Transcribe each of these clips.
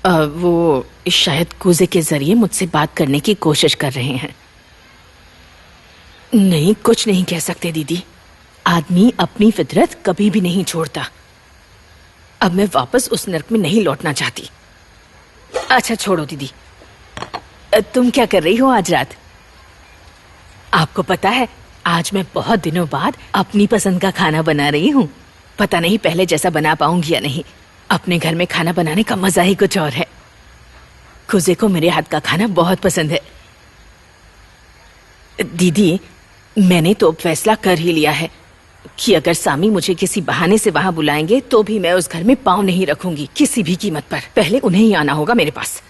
वो शायद कूजे के जरिए मुझसे बात करने की कोशिश कर रहे हैं। नहीं, कुछ नहीं कह सकते दीदी। आदमी अपनी फितरत कभी भी नहीं छोड़ता। अब मैं वापस उस नर्क में नहीं लौटना चाहती। अच्छा छोड़ो दीदी, तुम क्या कर रही हो आज रात? आपको पता है, आज मैं बहुत दिनों बाद अपनी पसंद का खाना बना रही हूँ। पता नहीं पहले जैसा बना पाऊंगी या नहीं। अपने घर में खाना बनाने का मजा ही कुछ और है। खुजे को मेरे हाथ का खाना बहुत पसंद है। दीदी, मैंने तो फैसला कर ही लिया है कि अगर सामी मुझे किसी बहाने से वहां बुलाएंगे तो भी मैं उस घर में पाँव नहीं रखूंगी किसी भी कीमत पर। पहले उन्हें ही आना होगा मेरे पास।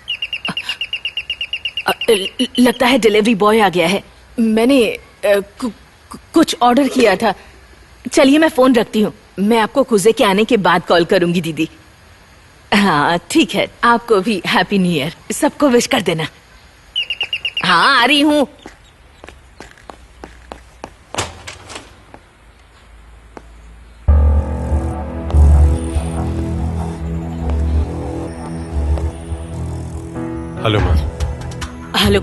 लगता है डिलीवरी बॉय आ गया है। मैंने कुछ ऑर्डर किया था। चलिए मैं फोन रखती हूँ। मैं आपको खुजे के आने के बाद कॉल करूंगी दीदी। हाँ ठीक है, आपको भी हैप्पी न्यू ईयर। सबको विश कर देना। हाँ आ रही हूँ। हेलो माँ। हेलो,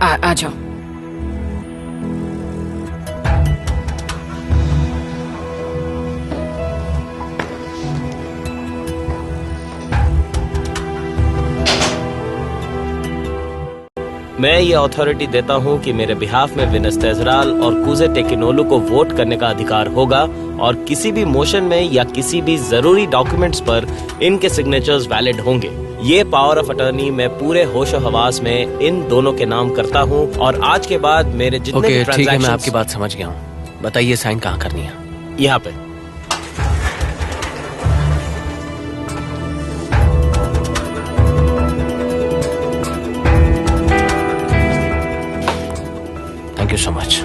आ जाओ। मैं ये अथॉरिटी देता हूँ कि मेरे बिहाफ में विनस तेजराल और कूजे टेकिनोलू को वोट करने का अधिकार होगा और किसी भी मोशन में या किसी भी जरूरी डॉक्यूमेंट्स पर इनके सिग्नेचर्स वैलिड होंगे। ये पावर ऑफ अटर्नी मैं पूरे होशो हवास में इन दोनों के नाम करता हूँ और आज के बाद मेरे जितने भी ट्रांजैक्शंस। ठीक है, मैं आपकी बात समझ गया हूँ। बताइए साइन कहाँ करनी है? यहाँ पे। Thank you so much.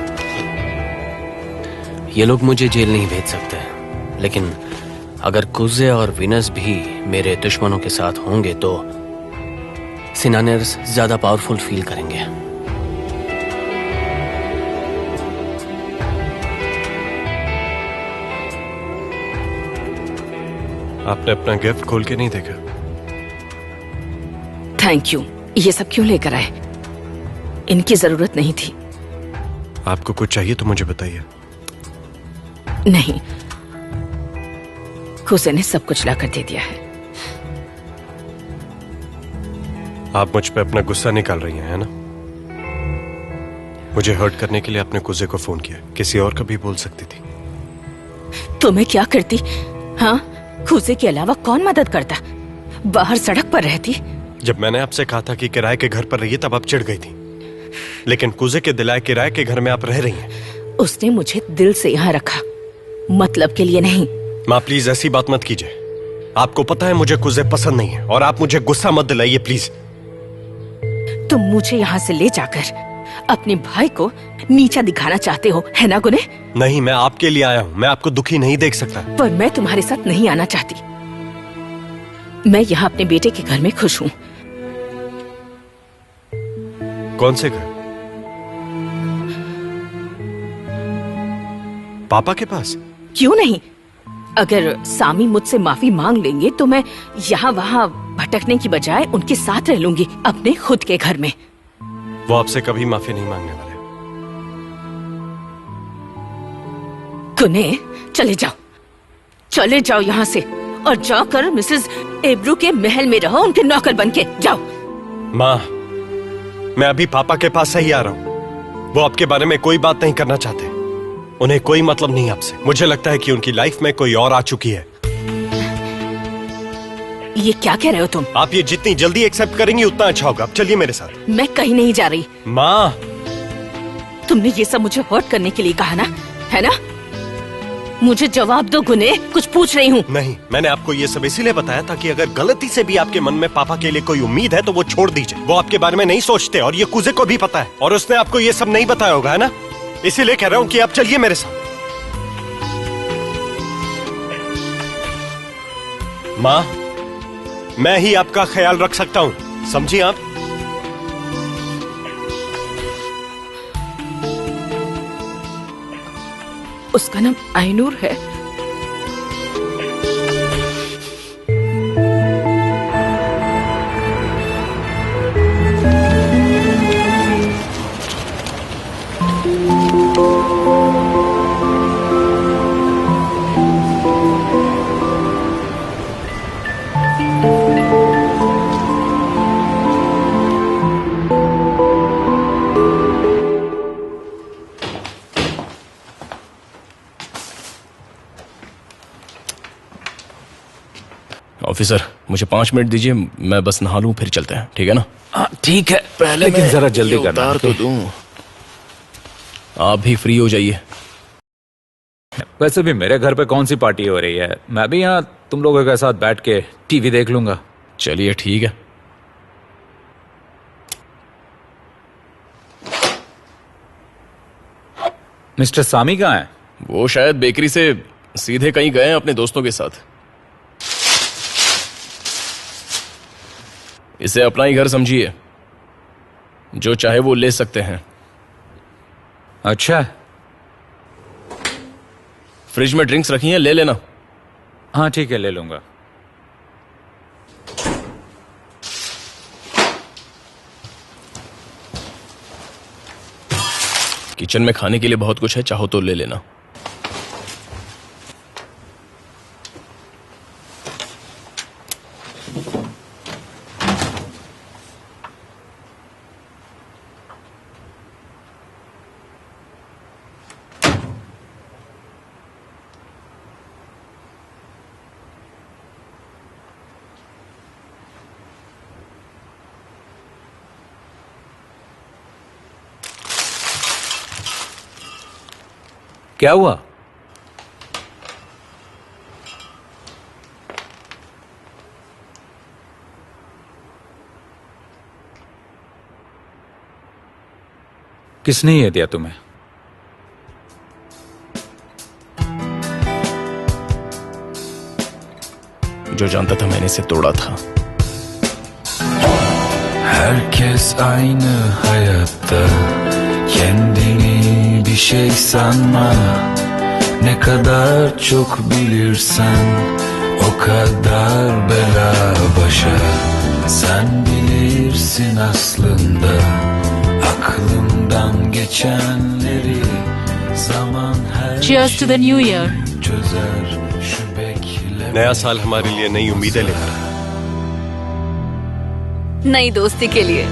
ये लोग मुझे जेल नहीं भेज सकते, लेकिन अगर कुजे और विनस भी मेरे दुश्मनों के साथ होंगे तो सिनानियर्स ज्यादा पावरफुल फील करेंगे। आपने अपना गिफ्ट खोल के नहीं देखा? Thank you. ये सब क्यों लेकर आए? इनकी जरूरत नहीं थी। आपको कुछ चाहिए तो मुझे बताइए। नहीं, खुसे ने सब कुछ लाकर दे दिया है। आप मुझ पे अपना गुस्सा निकाल रही हैं, है ना? मुझे हर्ट करने के लिए आपने कुजे को फोन किया। किसी और का भी बोल सकती थी। तो मैं क्या करती? हाँ, खुसे के अलावा कौन मदद करता? बाहर सड़क पर रहती। जब मैंने आपसे कहा था कि किराए के घर पर रहिए तब आप चिढ़ गई थी, लेकिन कुजे के दिलाए किराए के घर में आप रह रही हैं। उसने मुझे दिल से यहाँ रखा, मतलब के लिए नहीं। माँ प्लीज ऐसी बात मत कीजिए। आपको पता है मुझे कुजे पसंद नहीं है और आप मुझे गुस्सा मत दिलाइए प्लीज। तुम मुझे यहाँ से ले जाकर अपने भाई को नीचा दिखाना चाहते हो, है ना गुने? नहीं, मैं आपके लिए आया हूँ। मैं आपको दुखी नहीं देख सकता। पर मैं तुम्हारे साथ नहीं आना चाहती। मैं यहाँ अपने बेटे के घर में खुश हूँ। कौन से घर? पापा के पास? क्यों नहीं? अगर सामी मुझसे माफी मांग लेंगे तो मैं यहाँ वहाँ भटकने की बजाय उनके साथ रह लूंगी, अपने खुद के घर में। वो आपसे कभी माफी नहीं मांगने वाले। गुने, चले जाओ यहाँ से और जाकर मिसेस एब्रू के महल में रहो, उनके नौकर बनके। जाओ। माँ, मैं अभी पापा के पास से ही आ रहा हूँ। वो आपके बारे में कोई बात नहीं करना चाहते। उन्हें कोई मतलब नहीं आपसे। मुझे लगता है कि उनकी लाइफ में कोई और आ चुकी है। ये क्या कह रहे हो तुम? आप ये जितनी जल्दी एक्सेप्ट करेंगी उतना अच्छा होगा। अब चलिए मेरे साथ। मैं कहीं नहीं जा रही। माँ, तुमने ये सब मुझे हर्ट करने के लिए कहा ना, है ना? मुझे जवाब दो गुने, कुछ पूछ रही हूँ। नहीं, मैंने आपको ये सब इसीलिए बताया था कि अगर गलती से भी आपके मन में पापा के लिए कोई उम्मीद है तो वो छोड़ दीजिए। वो आपके बारे में नहीं सोचते और ये कुजे को भी पता है और उसने आपको ये सब नहीं बताया होगा, है ना? इसीलिए कह रहा हूँ कि आप चलिए मेरे साथ। माँ, मैं ही आपका ख्याल रख सकता हूँ, समझिए आप? उसका नाम आइनूर है। ऑफिसर, मुझे 5 मिनट दीजिए, मैं बस नहा लूं फिर चलते हैं, ठीक है ना? ठीक है, पहले लेकिन मैं जरा जल्दी ये करना। उतार तो दूं। आप भी फ्री हो जाइए। वैसे भी मेरे घर पे कौन सी पार्टी हो रही है, मैं भी यहाँ तुम लोगों के साथ बैठ के टीवी देख लूंगा। चलिए ठीक है। मिस्टर सामी कहाँ है? वो शायद बेकरी से सीधे कहीं गए हैं अपने दोस्तों के साथ। इसे अपना ही घर समझिए, जो चाहे वो ले सकते हैं। अच्छा, फ्रिज में ड्रिंक्स रखी हैं, ले लेना। हाँ ठीक है, ले लूंगा। किचन में खाने के लिए बहुत कुछ है, चाहो तो ले लेना। क्या हुआ? किसने ये दिया तुम्हें? जो जानता था मैंने इसे तोड़ा था। Herkes aynı hayatta, kendini bir şey sanma. Ne kadar çok bilirsen o kadar bela başa. Sen bilirsin aslında aklımdan geçenleri, zaman her Cheers to the new year. çözer şu bekleme. नया साल हमारे लिए नई उम्मीदें लेकर आए। नई दोस्ती के लिए।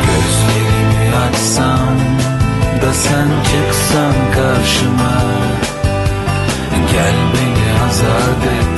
Gözlerimi açsam da sen çıksan karşıma, gel beni azat et.